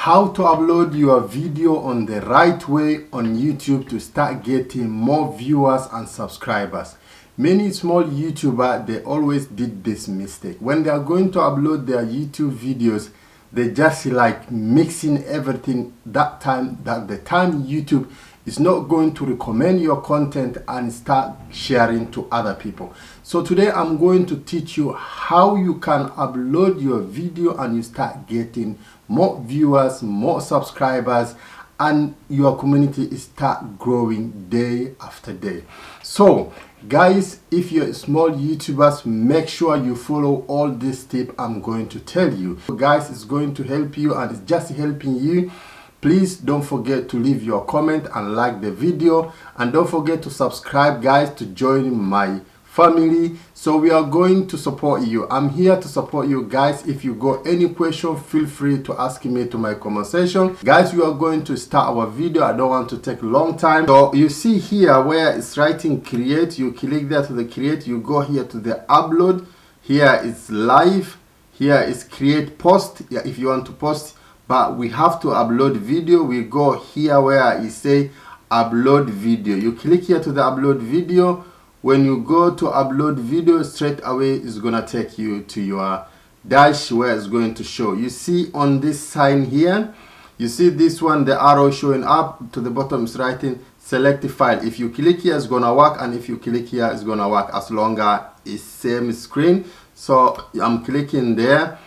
How to upload your video on the right way on YouTube to start getting more viewers and subscribers. Many small YouTubers, they always did this mistake. When they are going to upload their YouTube videos, they just like mixing everything that the time YouTube is not going to recommend your content and start sharing to other people. So today I'm going to teach you how you can upload your video and you start getting more viewers, more subscribers, and your community start growing day after day. So guys, if you're small YouTubers, make sure you follow all these tips I'm going to tell you. So guys, it's going to help you and it's just helping you. Please don't forget to leave your comment and like the video, and don't forget to subscribe guys to join my family. So we are going to support you. I'm here to support you guys. If you got any question, feel free to ask me to my comment section. Guys, we are going to start our video. I don't want to take a long time. So you see here where it's writing create, you click there to the create, you go here to the upload. Here it's live, here is create post. Yeah, if you want to post, but we have to upload video. We go here where it say upload video. You click here to the upload video. When you go to upload video, straight away it's gonna take you to your dash where it's going to show. You see on this sign here, you see this one, the arrow showing up to the bottom is writing select file. If you click here, it's gonna work, and if you click here, it's gonna work as long as it's same screen. So I'm clicking there.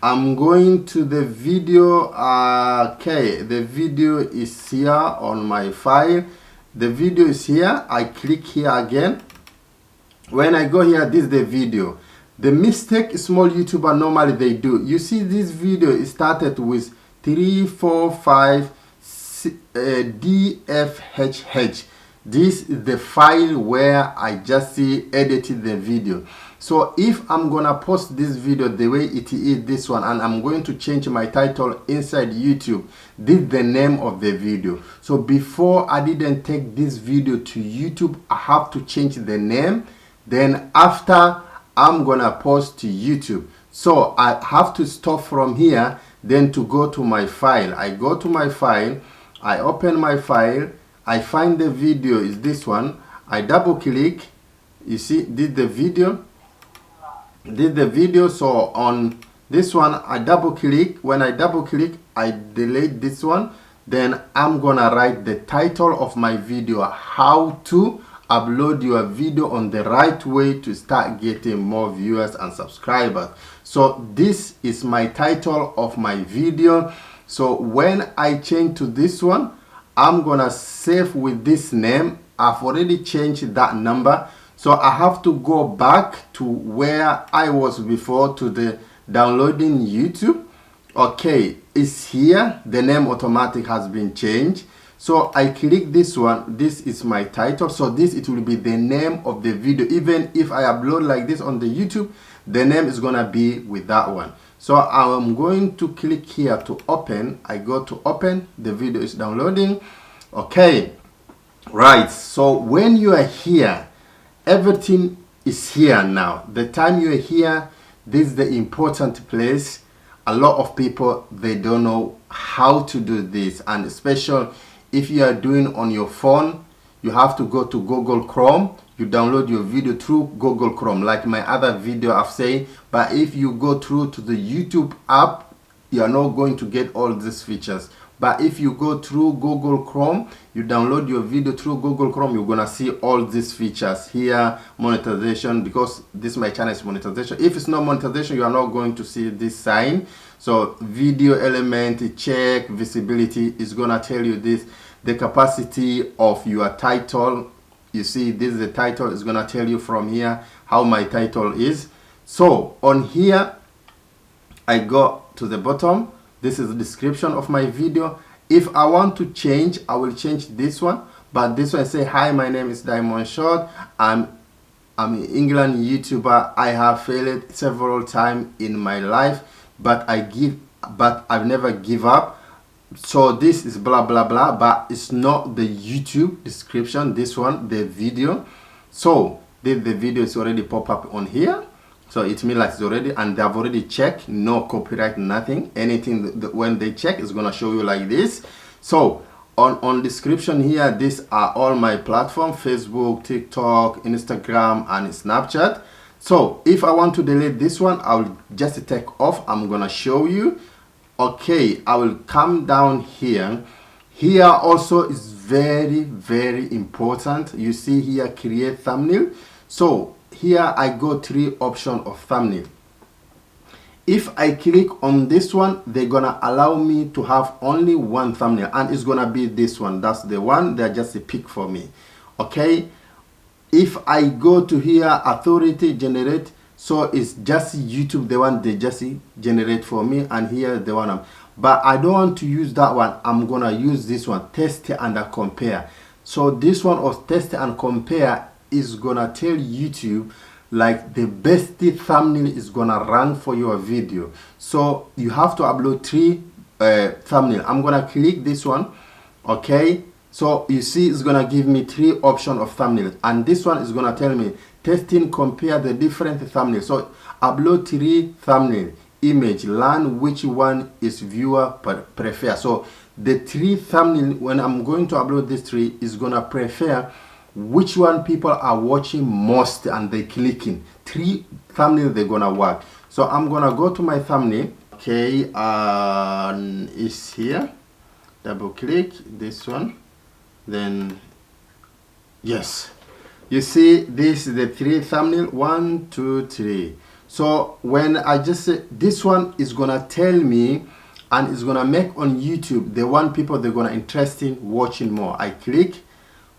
I'm going to the video. Okay, the video is here on my file. The video is here. I click here again. When I go here, this is the video. The mistake small YouTuber normally they do. You see this video is started with 345 DFHH. This is the file where I just edited the video. So if I'm gonna post this video the way it is, this one, and I'm going to change my title inside YouTube, this is the name of the video. So before I didn't take this video to YouTube, I have to change the name. Then after, I'm gonna post to YouTube. So I have to stop from here, then to go to my file. I go to my file, I open my file, I find the video is this one. I double click. You see, did the video. So on this one, I double click. When I double click, I delete this one. Then I'm gonna write the title of my video, how to upload your video on the right way to start getting more viewers and subscribers. So this is my title of my video. So when I change to this one, I'm gonna save with this name. I've already changed that number, so I have to go back to where I was before, to the downloading YouTube. Okay, it's here. The name automatic has been changed. So I click this one. This is my title. So this, it will be the name of the video. Even if I upload like this on the YouTube, the name is gonna be with that one. So I'm going to click here to open. I go to open. The video is downloading. Okay, right. So when you are here, everything is here now. The time you are here, this is the important place. A lot of people, they don't know how to do this, and especially if you are doing on your phone, you have to go to Google Chrome. You download your video through Google Chrome, like my other video I've said. But if you go through to the YouTube app, you are not going to get all these features. But if you go through Google Chrome, you download your video through Google Chrome, you're gonna see all these features here. Monetization, because this my channel is monetization. If it's not monetization, you are not going to see this sign. So video element, check, visibility is gonna tell you this. The capacity of your title, you see this is the title, is gonna tell you from here how my title is. So on here, I go to the bottom. This is the description of my video. If I want to change, I will change this one. But this one, say, hi, my name is Diamond Short. I'm an England YouTuber. I have failed several times in my life, but I've never give up. So this is blah blah blah, but it's not the YouTube description. This one, the video. So the video is already pop up on here. So it means like it's already, and they've already checked, no copyright, nothing. Anything when they check is gonna show you like this. So on description here, these are all my platforms: Facebook, TikTok, Instagram, and Snapchat. So if I want to delete this one, I'll just take off. I'm gonna show you. Okay, I will come down here. Here also is very, very important. You see here, create thumbnail. So here I go 3 options of thumbnail. If I click on this one, they're gonna allow me to have only 1 thumbnail, and it's gonna be this one. That's the one they just pick for me. Okay, if I go to here, authority generate, so it's just YouTube, the one they just generate for me, and here the one but I don't want to use that one. I'm gonna use this one, test and compare. So this one of test and compare is gonna tell YouTube like the best thumbnail is gonna rank for your video. So you have to upload 3 thumbnail. I'm gonna click this one. Okay, so you see it's gonna give me 3 options of thumbnail, and this one is gonna tell me testing, compare the different thumbnails. So upload 3 thumbnail, image, learn which one is viewer prefer. So the 3 thumbnail, when I'm going to upload this 3, is gonna prefer which one people are watching most and they clicking. 3 thumbnail they're gonna work. So I'm gonna go to my thumbnail. Okay, it's here. Double click this one, then yes, you see this is the 3 thumbnail, 1 2 3. So when I just say this one is gonna tell me, and it's gonna make on YouTube the one people they're gonna interested in watching more. I click.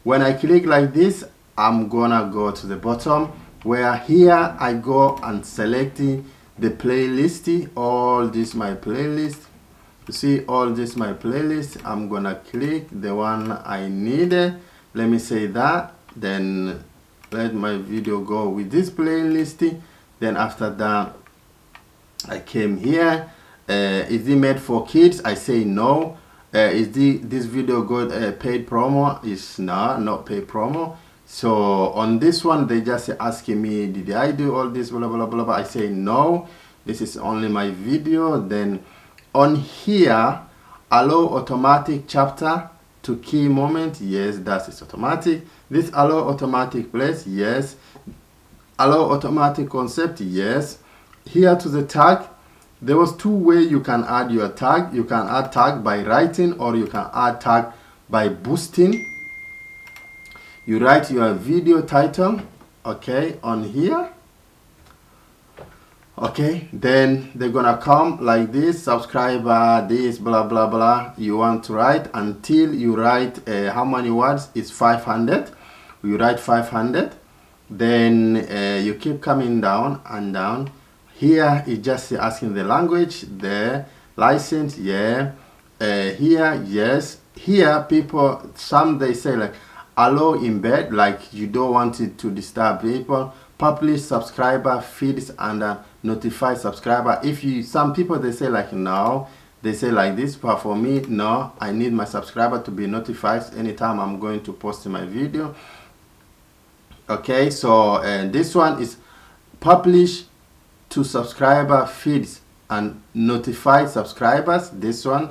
When I click like this, I'm gonna go to the bottom where here I go and selecting the playlist. All this my playlist. You see all this my playlist. I'm gonna click the one I need. Let me say that. Then let my video go with this playlist. Then after that, I came here. Is it made for kids? I say no. Is this video good? Paid promo? Is not paid promo. So on this one, they just asking me, did I do all this? Blah blah blah blah. I say no. This is only my video. Then on here, allow automatic chapter to key moment. Yes, that is automatic. This allow automatic place. Yes. Allow automatic concept. Yes. Here to the tag. There was 2 ways you can add your tag. You can add tag by writing, or you can add tag by boosting. You write your video title, okay, on here. Okay, then they're gonna come like this, subscriber, this, blah blah blah. You want to write until you write how many words? It's 500. You write 500. Then you keep coming down and down. Here it's just asking the language, the license, yeah. Here, yes. Here people, some they say like allow embed, like you don't want it to disturb people. Publish subscriber feeds and notify subscriber. If you, some people they say like no, they say like this, but for me no, I need my subscriber to be notified anytime I'm going to post my video. Okay, so this one is publish to subscriber feeds and notify subscribers. This one,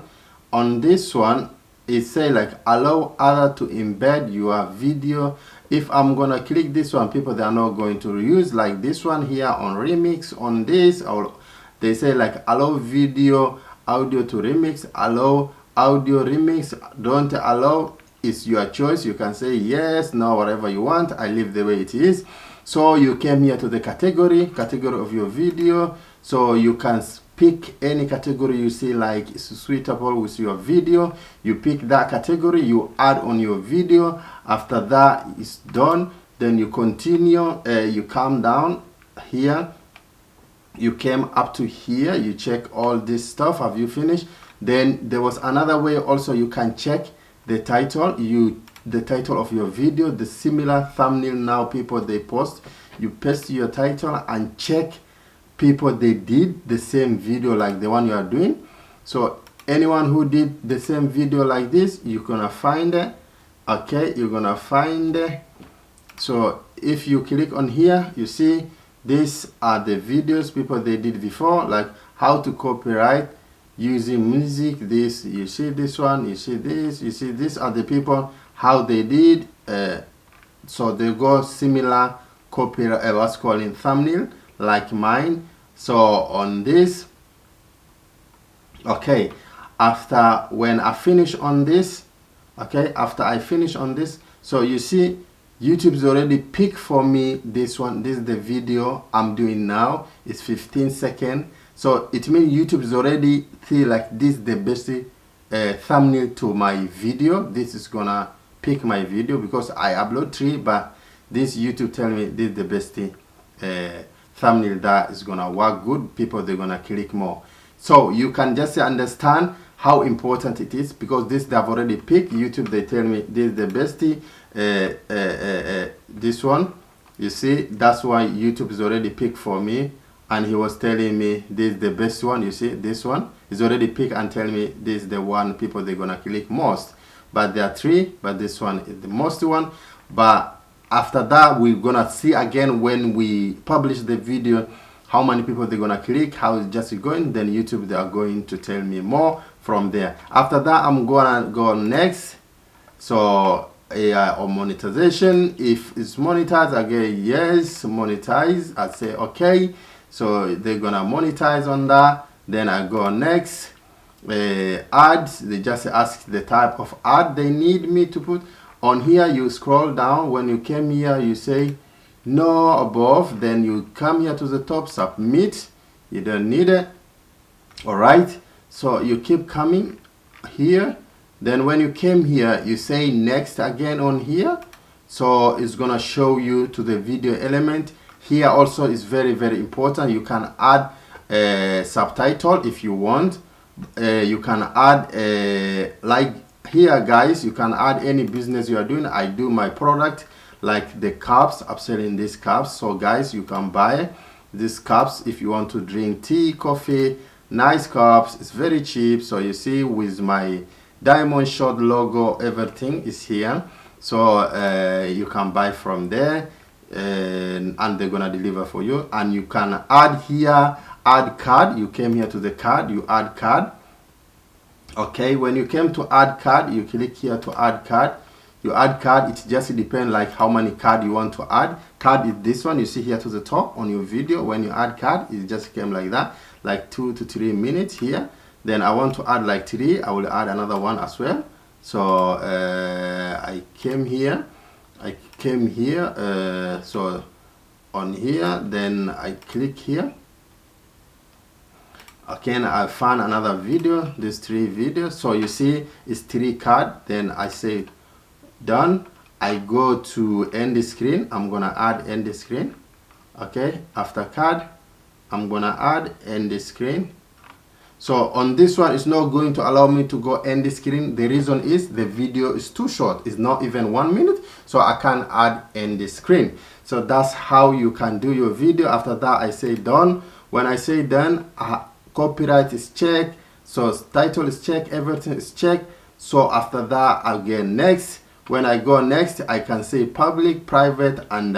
on this one it say like allow other to embed your video. If I'm gonna click this one, people they are not going to use like this one here on remix, on this, or they say like allow video audio to remix, allow audio remix, don't allow. It's your choice. You can say yes, no, whatever you want. I leave the way it is. So you came here to the category of your video. So you can pick any category you see like is suitable with your video. You pick that category, you add on your video. After that is done, then you continue. You come down here. You came up to here. You check all this stuff. Have you finished? Then there was another way also you can check the title. The title of your video, the similar thumbnail now people they post, you paste your title and check people they did the same video like the one you are doing. So anyone who did the same video like this, you're gonna find it. Okay, you're gonna find it. So if you click on here, you see these are the videos people they did before, like how to copyright using music. This, you see this one, you see this, you see these are the people how they did. So they got similar copyright, what's called thumbnail like mine. So on this, okay, after when I finish on this, okay, after I finish on this, so you see YouTube's already picked for me this one. This is the video I'm doing now. It's 15 seconds. So it means YouTube is already feel like this is the best thumbnail to my video. This is gonna pick my video because I upload 3, but this YouTube tell me this is the best thumbnail that is gonna work good. People, they're gonna click more. So you can just understand how important it is, because this they've already picked. YouTube, they tell me this is the best. This one, you see, that's why YouTube is already picked for me, and he was telling me this is the best one. You see, this one is already picked and tell me this is the one people they're gonna click most. But there are 3, but this one is the most one. But after that, we're gonna see again when we publish the video how many people they're gonna click, how it's just going. Then YouTube, they are going to tell me more from there. After that, I'm gonna go next. So on monetization, if it's monetized, again, yes, monetize. I say okay, so they're gonna monetize on that. Then I go next. Ads, they just ask the type of ad they need me to put on here. You scroll down. When you came here, you say no above, then you come here to the top, submit. You don't need it. All right, so you keep coming here. Then when you came here, you say next again on here. So it's gonna show you to the video element. Here also is very, very important. You can add a subtitle if you want. You can add like here, guys, you can add any business you are doing. I do my product like the cups. I'm selling these cups, so guys, you can buy these cups if you want to drink tea, coffee. Nice cups, it's very cheap. So you see with my Diamond Shot logo, everything is here. So you can buy from there, and they're gonna deliver for you. And you can add here, add card. You came here to the card, you add card. Okay, when you came to add card, you click here to add card. You add card. It just depends like how many card you want to add. Card is this one you see here to the top on your video. When you add card, it just came like that, like 2 to 3 minutes here. Then I want to add like 3, I will add another one as well. So I came here, so on here, then I click here. Again, I found another video, these 3 videos. So you see it's 3 card. Then I say done. I go to end the screen. I'm gonna add end the screen. Okay, after card, I'm gonna add end the screen. So on this one, it's not going to allow me to go end the screen. The reason is the video is too short. It's not even 1 minute, so I can't add end the screen. So that's how you can do your video. After that, I say done. When I say done, copyright is checked, so title is checked, everything is checked. So after that, again next. When I go next, I can say public, private, and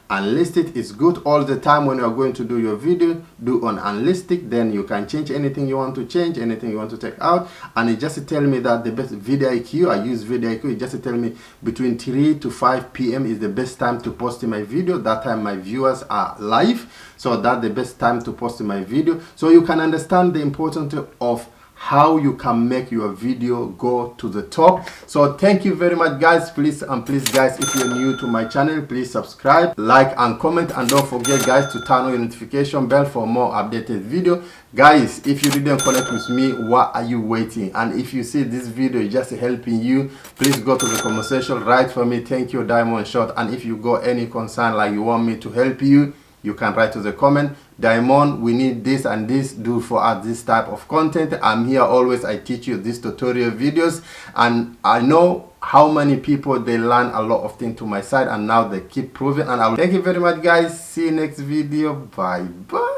unlisted. Is good all the time. When you are going to do your video, do on unlisted. Then you can change anything you want to change, anything you want to take out. And it just tell me that the best VidIQ, I use VidIQ. It just tell me between 3 to 5 p.m. is the best time to post my video. That time my viewers are live, so that's the best time to post my video. So you can understand the importance of how you can make your video go to the top. So thank you very much, guys. Please guys, if you're new to my channel, please subscribe, like, and comment, and don't forget, guys, to turn on your notification bell for more updated video. Guys, if you didn't connect with me, what are you waiting? And if you see this video is just helping you, please go to the comment section, write for me, thank you, Diamond Shot. And if you got any concern, like you want me to help you, you can write to the comment, Diamond, we need this and this, do for us this type of content. I'm here always. I teach you these tutorial videos, and I know how many people they learn a lot of things to my side, and now they keep proving. And I will thank you very much, guys. See you next video. Bye bye.